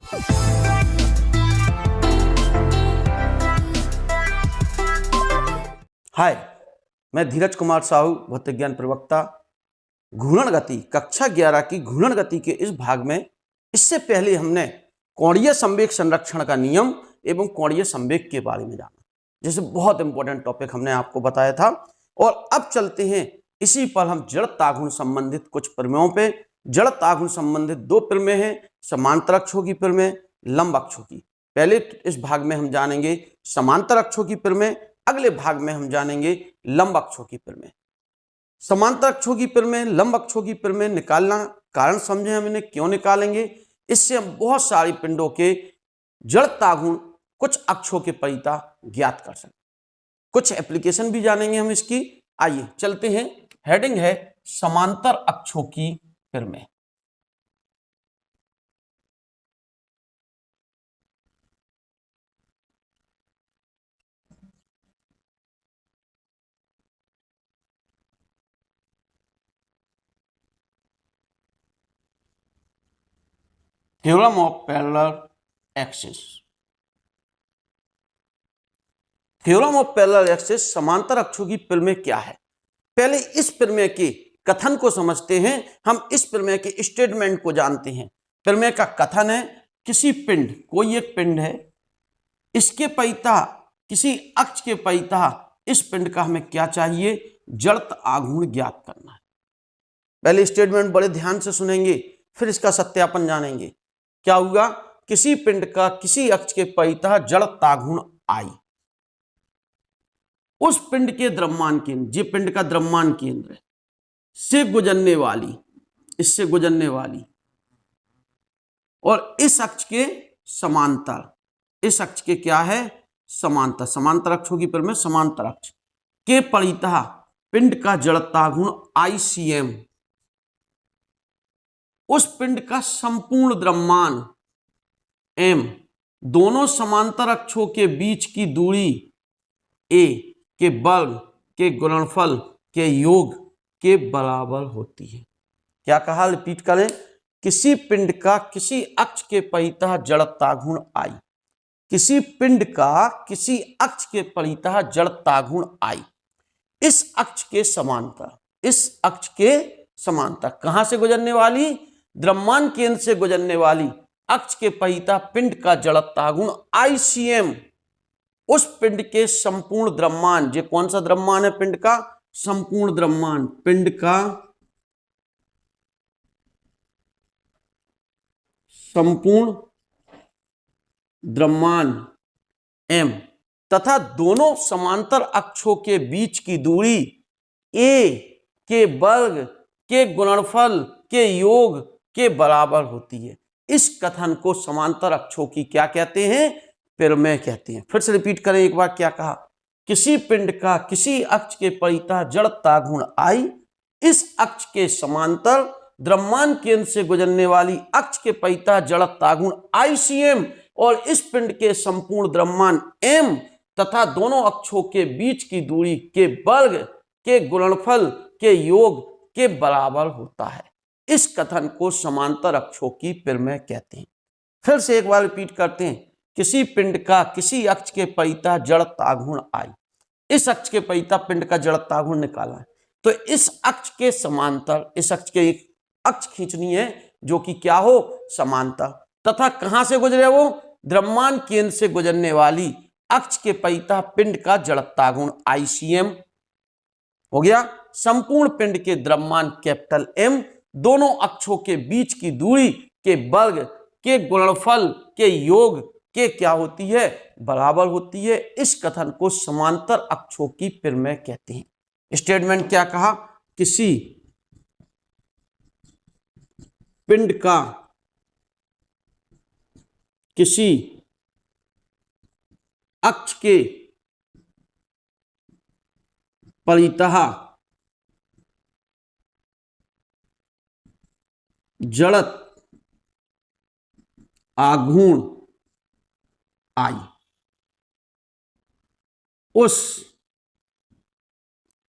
हाय, मैं धीरज कुमार साहू, भौतिक ज्ञान प्रवक्ता। घूर्णन गति कक्षा 11 की घूर्णन गति के इस भाग में इससे पहले हमने कोणीय संवेग संरक्षण का नियम एवं कोणीय संवेग के बारे में जाना, जैसे बहुत इंपॉर्टेंट टॉपिक हमने आपको बताया था। और अब चलते हैं इसी पर हम जड़त्व आघूर्ण संबंधित कुछ प्रमेयों पे। जड़त्व आघूर्ण संबंधित दो प्रमेय हैं, समांतर अक्षों की प्रमेय, लंब अक्षों की। पहले इस भाग में हम जानेंगे समांतर अक्षों की प्रमेय, अगले भाग में हम जानेंगे लंब अक्षों की प्रमेय। समांतर अक्षों की प्रमेय, लंब अक्षों की प्रमेय निकालना, कारण समझे हम इन्हें क्यों निकालेंगे। इससे हम बहुत सारी पिंडों के जड़त्व आघूर्ण कुछ अक्षों के परिता ज्ञात कर सकते, कुछ एप्लीकेशन भी जानेंगे हम इसकी। आइए चलते हैं। हेडिंग है समांतर अक्षों की प्रमेय। Theorem of parallel axis. Theorem of parallel axis समांतर अक्षों की प्रमेय क्या है, पहले इस प्रमेय के कथन को समझते हैं। हम इस प्रमेय के स्टेटमेंट को जानते हैं। प्रमेय का कथन है, किसी पिंड, कोई एक पिंड है, इसके परिता, किसी अक्ष के परिता इस पिंड का हमें क्या चाहिए, जड़त्व आघूर्ण ज्ञात करना है। पहले स्टेटमेंट बड़े ध्यान से सुनेंगे, फिर इसका सत्यापन जानेंगे। क्या हुआ, किसी पिंड का किसी अक्ष के परिता जड़त्व आघूर्ण आई, उस पिंड के द्रव्यमान केंद्र, ये पिंड का द्रव्यमान केंद्र है, से गुजरने वाली, इससे गुजरने वाली और इस अक्ष के समांतर, इस अक्ष के क्या है, समांतर। समांतर अक्षों की प्रमेय समांतर अक्ष के परिता पिंड का जड़त्व आघूर्ण ICM, उस पिंड का संपूर्ण द्रव्यमान M, दोनों समांतर अक्षों के बीच की दूरी A के वर्ग के गुणनफल के योग के बराबर होती है। क्या कहा, रिपीट करें। किसी पिंड का किसी अक्ष के परिता जड़त्व आघूर्ण I, किसी पिंड का किसी अक्ष के परिता जड़त्व आघूर्ण I, इस अक्ष के समांतर, इस अक्ष के समांतर कहां से गुजरने वाली, द्रव्यमान केंद्र से गुजरने वाली अक्ष के परिता पिंड का जड़त्व आघूर्ण ICM, उस पिंड के संपूर्ण द्रव्यमान, ये कौन सा द्रव्यमान है, पिंड का संपूर्ण द्रव्यमान, पिंड का संपूर्ण द्रव्यमान M तथा दोनों समांतर अक्षों के बीच की दूरी A के वर्ग के गुणनफल के योग के बराबर होती है। इस कथन को समांतर अक्षों की क्या कहते हैं, प्रमेय कहते हैं। फिर से रिपीट करें एक बार, क्या कहा, किसी पिंड का किसी अक्ष के परिता जड़त्व आघूर्ण I, इस अक्ष के समांतर द्रव्यमान केंद्र से गुजरने वाली अक्ष के परिता जड़त्व आघूर्ण ICM और इस पिंड के संपूर्ण द्रव्यमान M तथा दोनों अक्षों के बीच की दूरी के वर्ग के गुणनफल के योग के बराबर होता है। इस कथन को समांतर अक्षों की प्रमेय कहते हैं। फिर से एक बार रिपीट करते हैं। किसी पिंड का किसी अक्ष के परिता जड़त्व आघूर्ण I, इस अक्ष के परिता पिंड का जड़त्व आघूर्ण निकाला है, तो इस अक्ष के समांतर, इस अक्ष के एक अक्ष खींचनी है जो कि क्या हो, समांतर, तथा कहां से गुजरे वो, द्रव्यमान केंद्र से गुजरने वाली अक्ष के परिता पिंड का जड़त्व आघूर्ण ICM हो गया। संपूर्ण पिंड के द्रव्यमान कैपिटल M, दोनों अक्षों के बीच की दूरी के वर्ग के गुणनफल के योग के क्या होती है, बराबर होती है। इस कथन को समांतर अक्षों की प्रमेय कहते हैं। स्टेटमेंट क्या कहा, किसी पिंड का किसी अक्ष के परिता जड़त्व आघूर्ण I, उस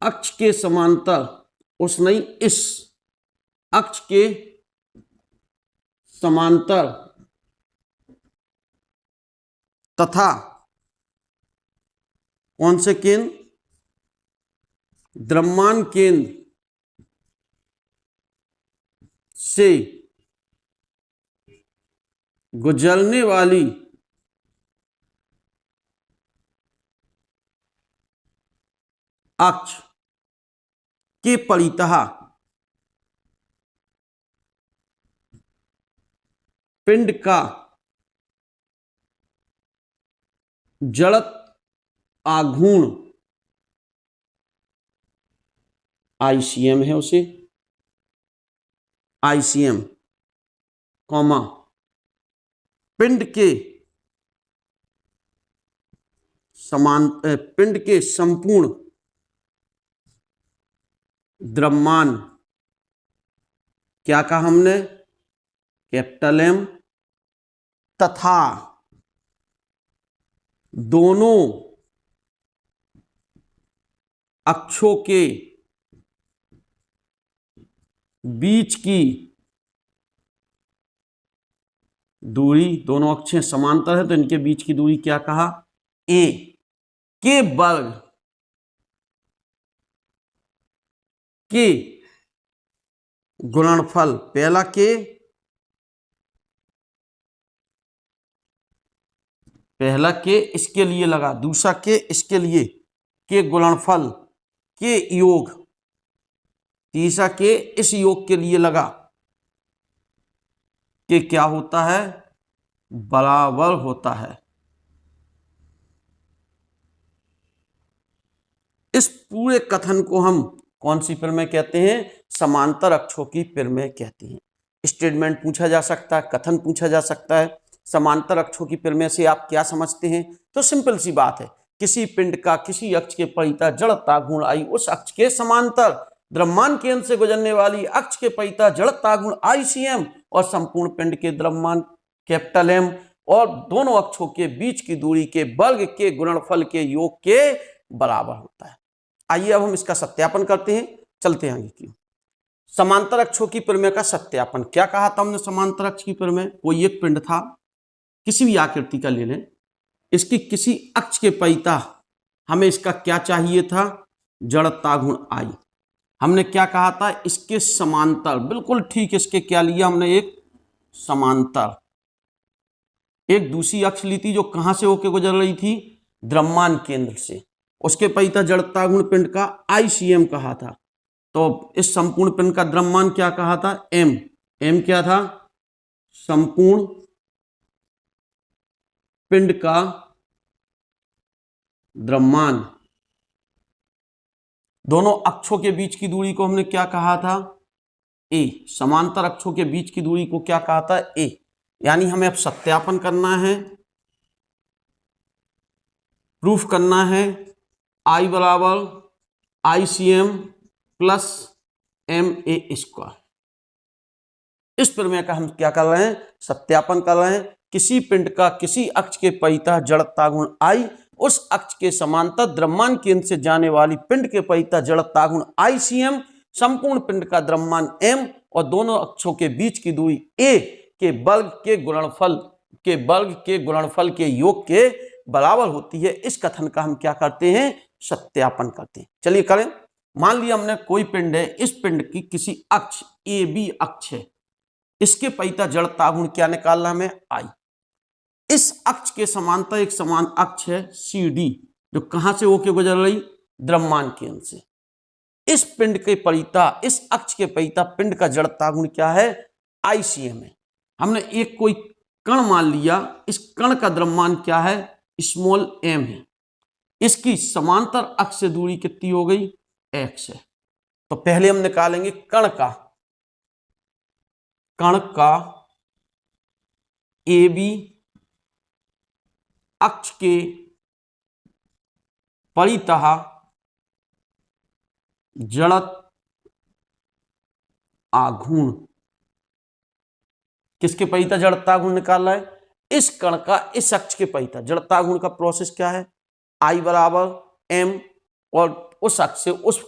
अक्ष के समांतर, उस नहीं, इस अक्ष के समांतर तथा कौन से केंद्र, द्रव्यमान केंद्र से गुजरने वाली अक्ष के परितः पिंड का जड़त्व आघूर्ण ICM है, उसे ICM कॉमा पिंड के संपूर्ण द्रव्यमान, क्या कहा हमने, कैपिटल M, तथा दोनों अक्षों के बीच की दूरी, दोनों अक्षें समांतर है तो इनके बीच की दूरी क्या कहा, A के वर्ग के गुणनफल, पहला के इसके लिए लगा, दूसरा के इसके लिए, के गुणनफल के योग, तीसरा के इस योग के लिए लगा, के क्या होता है, बराबर होता है। इस पूरे कथन को हम कौन सी प्रमेय कहते हैं, समांतर अक्षों की प्रमेय कहते हैं। स्टेटमेंट पूछा जा सकता है, कथन पूछा जा सकता है। समांतर अक्षों की प्रमेय से आप क्या समझते हैं, तो सिंपल सी बात है, किसी पिंड का किसी अक्ष के परितः जड़त्व आघूर्ण I उस अक्ष के समांतर द्रव्यमान केंद्र से गुजरने वाली अक्ष के परितः जड़त्व आघूर्ण ICM और संपूर्ण पिंड के द्रव्यमान कैपिटल M और दोनों अक्षों के बीच की दूरी के वर्ग के गुणनफल के योग के बराबर होता है। आइए अब हम इसका सत्यापन करते हैं, चलते हैं आगे की। समांतर अक्षों की प्रमेय का सत्यापन, क्या कहा था हमने, समांतर अक्ष की प्रमेय, कोई एक पिंड था, किसी भी आकृति का ले लें, इसकी किसी अक्ष के परितः हमें इसका क्या चाहिए था, जड़त्व आघूर्ण I। हमने क्या कहा था, इसके समांतर, बिल्कुल ठीक, इसके क्या लिया हमने, एक समांतर, एक दूसरी अक्ष ली थी जो कहां से होकर गुजर रही थी, द्रव्यमान केंद्र से, उसके परितः जड़त्व आघूर्ण पिंड का ICM कहा था। तो इस संपूर्ण पिंड का द्रव्यमान क्या कहा था, M। M क्या था, संपूर्ण पिंड का द्रव्यमान। दोनों अक्षों के बीच की दूरी को हमने क्या कहा था, A। समांतर अक्षों के बीच की दूरी को क्या कहा था, A। यानी हमें अब सत्यापन करना है, प्रूफ करना है, I बराबर ICM प्लस MA²। इस प्रमेय का हम क्या कर रहे हैं, सत्यापन कर रहे हैं। किसी पिंड का किसी अक्ष के परितः जड़त्व आघूर्ण I उस अक्ष के समांतर द्रव्यमान केंद्र से जाने वाली पिंड के परितः जड़त्व आघूर्ण ICM, संपूर्ण पिंड का द्रव्यमान M और दोनों अक्षों के बीच की दूरी A के वर्ग के गुणनफल के योग के बराबर होती है। इस कथन का हम क्या करते हैं, सत्यापन करते हैं। चलिए करें। मान लिया हमने कोई पिंड है, इस पिंड की किसी अक्ष AB अक्ष है, इसके परितः जड़त्व आघूर्ण क्या निकालना हमें, I। इस अक्ष के समांतर एक समान अक्ष है CD जो कहां से होकर गुजर रही, द्रव्यमान केंद्र से। इस पिंड के परितः, इस अक्ष के परितः पिंड का जड़त्व आघूर्ण क्या है, ICM है। हमने एक कोई कण मान लिया, इस कण का द्रव्यमान क्या है, स्मॉल m है। इसकी समांतर अक्ष से दूरी कितनी हो गई, x है। तो पहले हम निकालेंगे कण का AB अक्ष के परितः जड़त्व आघूर्ण, किसके परितः जड़त्व आघूर्ण निकालना है, इस कण का इस अक्ष के परितः। जड़त्व आघूर्ण का प्रोसेस क्या है, I बराबर M और उस अक्ष से उस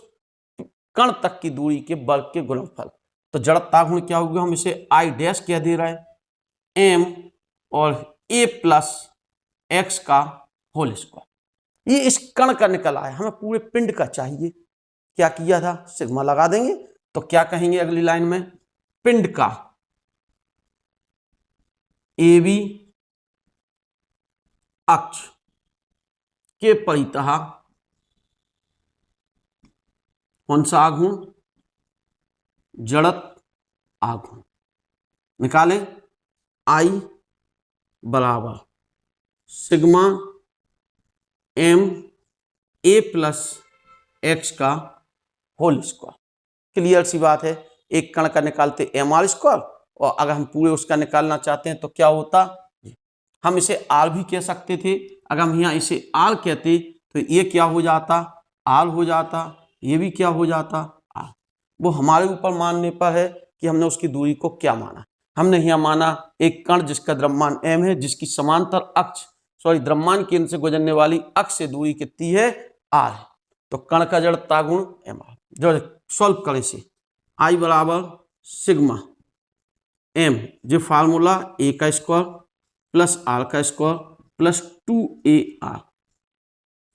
कण तक की दूरी के वर्ग के गुणनफल। तो जड़त्व आघूर्ण क्या होगा, हम इसे I डैश कह दे रहे हैं, M और A प्लस एक्स का होल स्क्वायर। ये इस कण का निकल आया, हमें पूरे पिंड का चाहिए। क्या किया था, सिग्मा लगा देंगे तो क्या कहेंगे अगली लाइन में, पिंड का ए बी अक्ष के परितः कौन सा आघूर्ण, जड़त आघूर्ण निकाले। आई बराबर sigma M A plus X का होल स्क्वायर। क्लियर सी बात है, एक कण का निकालते एम आर स्क्वायर, और अगर हम पूरे उसका निकालना चाहते हैं तो क्या होता, हम इसे आर भी कह सकते थे। अगर हम यहाँ इसे आर कहते तो ये क्या हो जाता, आर हो जाता, ये भी क्या हो जाता, आर। वो हमारे ऊपर मानने पर है कि हमने उसकी दूरी को क्या माना। हमने यहाँ माना एक कण जिसका द्रव्यमान m है, जिसकी समांतर अक्ष द्रव्यमान केंद्र से गुजरने वाली अक्ष से दूरी कितनी है, r है। तो कण का जड़ता गुण mr। जो सॉल्व करें से, I बराबर सिग्मा m, जो फार्मूला a का स्क्वायर प्लस r का square plus 2ar,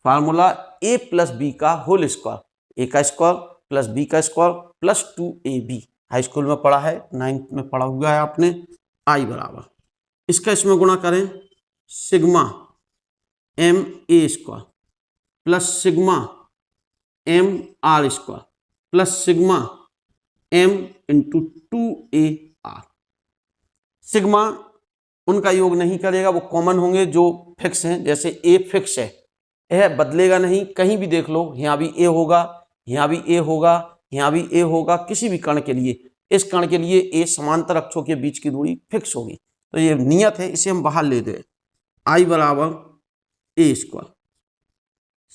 formula a plus b का होल स्क्वायर, a का स्क्वायर प्लस b का square plus 2ab। High school में पढ़ा है, 9th में पढ़ा हुआ है आपने। I बराबर इसका इसमें गुणा करें, sigma M A square plus sigma M R square plus sigma M into 2ar। सिग्मा उनका योग नहीं करेगा, वो कॉमन होंगे जो फिक्स हैं। जैसे ए फिक्स है, यह बदलेगा नहीं, कहीं भी देख लो, यहाँ भी ए होगा, यहाँ भी ए होगा, यहाँ भी ए होगा। किसी भी कण के लिए, इस कण के लिए ए समांतर अक्षों के बीच की दूरी फिक्स होगी। तो ये नियत है, इसे हम बाहर ले दे। आई बराबर ए स्क्वायर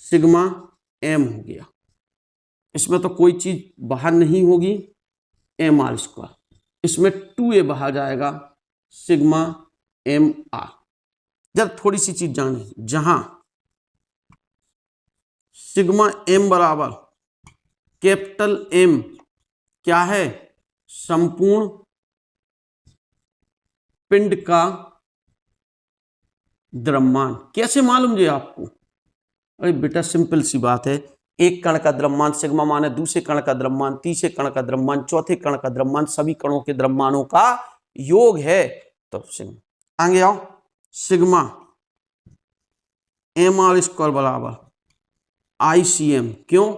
सिग्मा एम हो गया, इसमें तो कोई चीज बाहर नहीं होगी, एम आर स्क्वायर, इसमें 2a बाहर जाएगा, सिग्मा एम आर। जब थोड़ी सी चीज जाने, जहां सिग्मा एम बराबर कैपिटल एम क्या है, संपूर्ण पिंड का द्रव्यमान। कैसे मालूम जी आपको, अरे बेटा सिंपल सी बात है, एक कण का द्रव्यमान सिग्मा माने दूसरे कण का द्रव्यमान, तीसरे कण का द्रव्यमान, चौथे कण का द्रव्यमान, सभी कणों के द्रव्यमानों का योग है। तो सिग्मा आगे आओ, सिग्मा एम आर स्क्वायर बराबर ICM। क्यों,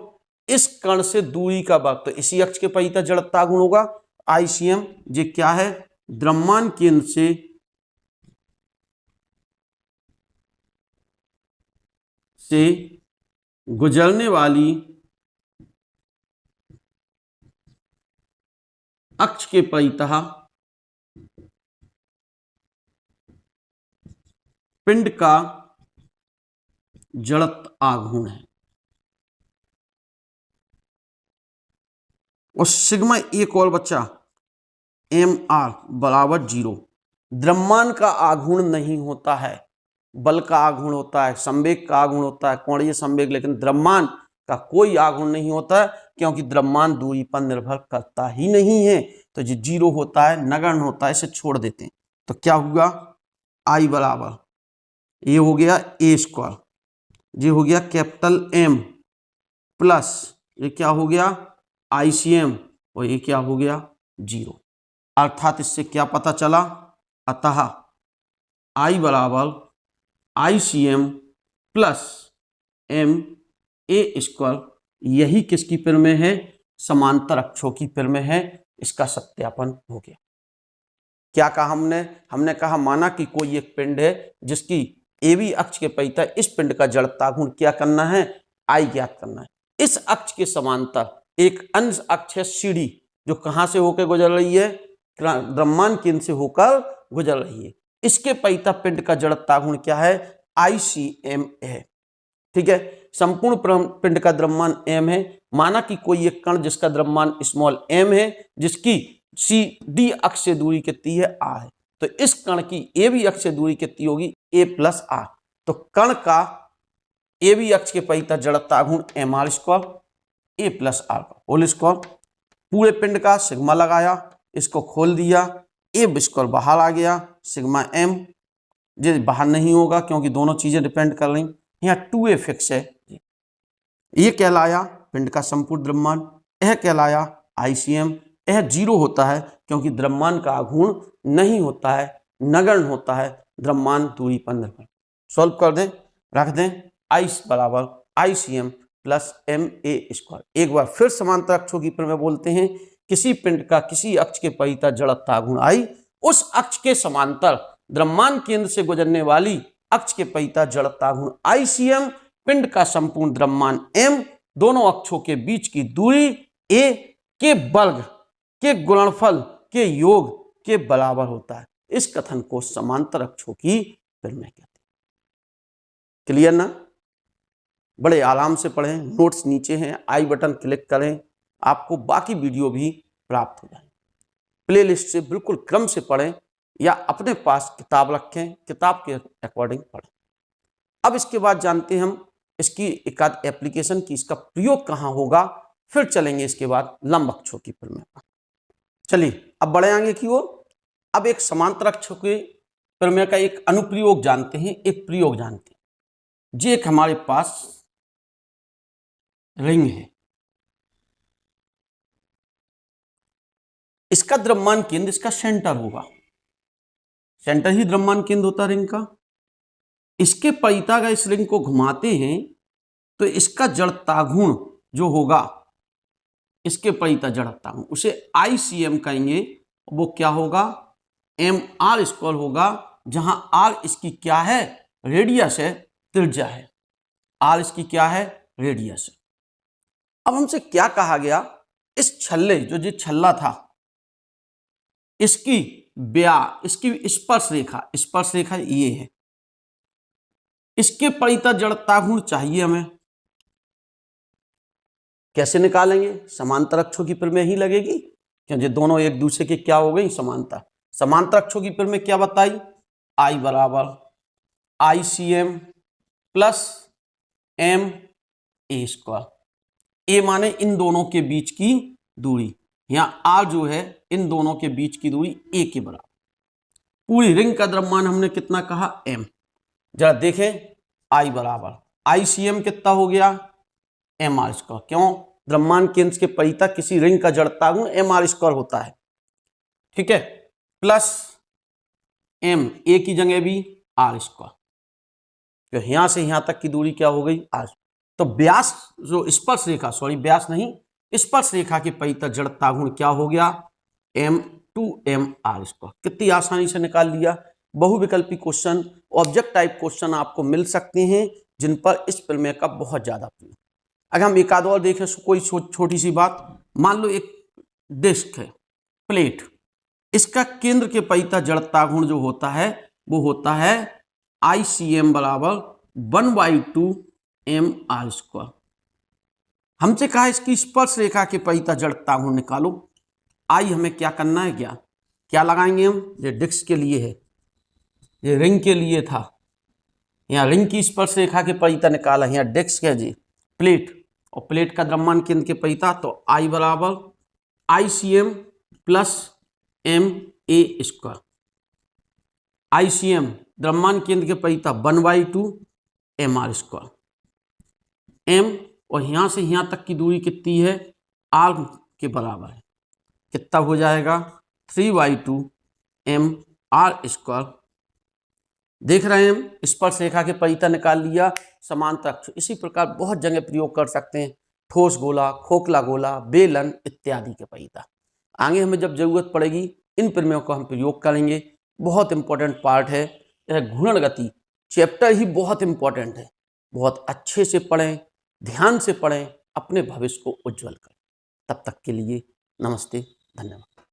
इस कण से दूरी का वर्ग, तो इसी अक्ष के परितः जड़ता गुण होगा ICM। ये क्या है, द्रव्यमान केंद्र से गुजरने वाली अक्ष के परितः पिंड का जड़त आघूर्ण है। और सिग्मा एक और बच्चा MR बराबर 0। द्रव्यमान का आघूर्ण नहीं होता है, बल का आघूर्ण होता है, संवेग का आघूर्ण होता है, कोणीय संवेग, लेकिन द्रव्यमान का कोई आघूर्ण नहीं होता है, क्योंकि द्रव्यमान दूरी पर निर्भर करता ही नहीं है। तो जो 0 होता है, नगण्य होता है, इसे छोड़ देते हैं। तो क्या हुआ, I बराबर ये हो गया ए स्क्वायर, ये हो गया कैपिटल M प्लस ये क्या हो गया ICM, और ये क्या हो गया 0। अर्थात इससे क्या पता चला, अतः I बराबर ICM प्लस MA स्क्वायर, यही किसकी पिर में है, समांतर अक्षों की पिर में है। इसका सत्यापन हो गया। क्या कहा हमने कहा माना कि कोई एक पिंड है जिसकी AB अक्ष के परितः इस पिंड का जड़ता गुण क्या करना है, I ज्ञात करना है। इस अक्ष के समांतर एक अन्य अक्ष है CD, जो कहां से होकर गुजर रही है, द्रव्यमान केंद्र से होकर गुजर रही है। इसके परितः पिंड का जड़ता गुण क्या है, ICM है। ठीक है, संपूर्ण पिंड का द्रव्यमान m है। माना कि कोई एक कण जिसका द्रव्यमान स्मॉल m है, जिसकी CD अक्ष से दूरी कितनी है, r है। तो इस कण की AB अक्ष से दूरी कितनी होगी, a प्लस r। तो कण का AB अक्ष के परितः जड़ता गुण mr square a plus r का होल स्क्वायर। पूरे पिंड का सिग्मा लगाया, इसको खोल दिया, a स्क्वायर बाहर आ गया, सिग्मा m ये बाहर नहीं होगा क्योंकि दोनों चीजें डिपेंड कर रही। यहाँ 2a फिक्स है। ये कहलाया पिंड का संपूर्ण द्रव्यमान, यह कहलाया ICM। यह 0 होता है क्योंकि द्रव्यमान का आघूर्ण नहीं होता है, नगण्य होता है द्रव्यमान दूरी पर निर्भर। सॉल्व कर दें, रख दें I बराबर ICM प्लस MA²। एक बार फिर समांतर अक्षों की प्रमेय बोलते हैं। किसी पिंड का किसी अक्ष के परितः जड़त्व आघूर्ण I, उस अक्ष के समांतर द्रव्यमान केंद्र से गुजरने वाली अक्ष के परितः जड़त्व आघूर्ण ICM, पिंड का संपूर्ण द्रव्यमान M, दोनों अक्षों के बीच की दूरी A के वर्ग के गुणनफल के योग के बराबर होता है। इस कथन को समांतर अक्षों की प्रमेय कहते हैं। क्लियर ना? बड़े आराम से पढ़ें, नोट्स नीचे हैं, आई बटन क्लिक करें, आपको बाकी वीडियो भी प्राप्त हो जाए। प्लेलिस्ट से बिल्कुल क्रम से पढ़ें या अपने पास किताब रखें, किताब के अकॉर्डिंग पढ़ें। अब इसके बाद जानते हैं हम इसकी एक आध एप्लीकेशन की, इसका प्रयोग कहाँ होगा, फिर चलेंगे इसके बाद लंब अक्षों की प्रमेय पर। चलिए अब बढ़े आगे की ओर। अब एक समांतर अक्षों के प्रमेय का एक अनुप्रयोग जानते हैं, एक प्रयोग जानते हैं। जी एक हमारे पास रिंग है, इसका द्रव्यमान केंद्र इसका सेंटर होगा, सेंटर ही द्रव्यमान केंद्र होता है रिंग का। इसके परितः अगर इस रिंग को घुमाते हैं तो इसका जड़त्वाघूर्ण जो होगा, इसके परितः जड़त्वाघूर्ण, उसे ICM कहेंगे। वो क्या होगा? MR² होगा, जहां R इसकी क्या है? रेडियस है, त्रिज्या है। R इसकी क्या है? रेडियस है। अब हमसे क्या कहा गया? इस छल्ले जो ये छल्ला था, इसकी इसकी स्पर्श रेखा ये है, इसके परितः जड़त्वाघूर्ण चाहिए हमें। कैसे निकालेंगे? समांतर अक्षों की प्रमेय ही लगेगी, क्योंकि दोनों एक दूसरे के क्या हो गई? समांतर। समांतर अक्षों की प्रमेय क्या बताई? I बराबर ICM प्लस MA²। ए माने इन दोनों के बीच की दूरी, यहाँ R जो है इन दोनों के बीच की दूरी A के बराबर। पूरी रिंग का द्रव्यमान हमने कितना कहा? M। जरा देखें, I बराबर ICM कितना हो गया? MR²। क्यों? द्रव्यमान केंद्र के परितः किसी रिंग का जड़त्वाघूर्ण MR² होता है, ठीक है, प्लस M, A की जगह भी R²। तो यहां से यहां तक की दूरी क्या हो गई? R। तो व्यास जो स्पर्श रेखा, व्यास नहीं, स्पर्श रेखा के परितः जड़त्वाघूर्ण क्या हो गया? M2MR²। कितनी आसानी से निकाल लिया। बहुविकल्पी क्वेश्चन, ऑब्जेक्ट टाइप क्वेश्चन आपको मिल सकते हैं जिन पर इस प्रमेय का बहुत ज्यादा प्रयोग। अगर हम एक आध और देखें, कोई छोटी सी बात, मान लो एक डिस्क है, प्लेट, इसका केंद्र के परितः जड़त्वाघूर्ण जो होता है वो होता है ICM बराबर 1/2 MR²। हमसे कहा इसकी स्पर्श रेखा के परितः जड़त्वाघूर्ण निकालो। आई हमें क्या करना है? क्या लगाएंगे हम? ये डिस्क के लिए है, ये रिंग के लिए था। यहाँ रिंग की स्पर्श रेखा के परितः निकाला, यहाँ डिस्क है जी, प्लेट, और प्लेट का द्रव्यमान केंद्र के परितः, तो I बराबर ICM प्लस MA²। ICM द्रव्यमान केंद्र के परितः 1/2 MR²। M और यहां से यहां तक की दूरी कितनी है? R के बराबर है। कितना हो जाएगा? 3/2 MR²। देख रहे हैं हम, स्पर्श रेखा के परितः निकाल लिया, समांतर अक्ष। इसी प्रकार बहुत जगह प्रयोग कर सकते हैं, ठोस गोला, खोखला गोला, बेलन इत्यादि के परितः। आगे हमें जब जरूरत पड़ेगी इन प्रमेयों को हम प्रयोग करेंगे। बहुत इंपॉर्टेंट पार्ट है यह घूर्णन गति, चैप्टर ही बहुत इंपॉर्टेंट है। बहुत अच्छे से पढ़ें, ध्यान से पढ़ें, अपने भविष्य को उज्जवल करें। तब तक के लिए नमस्ते, धन्यवाद।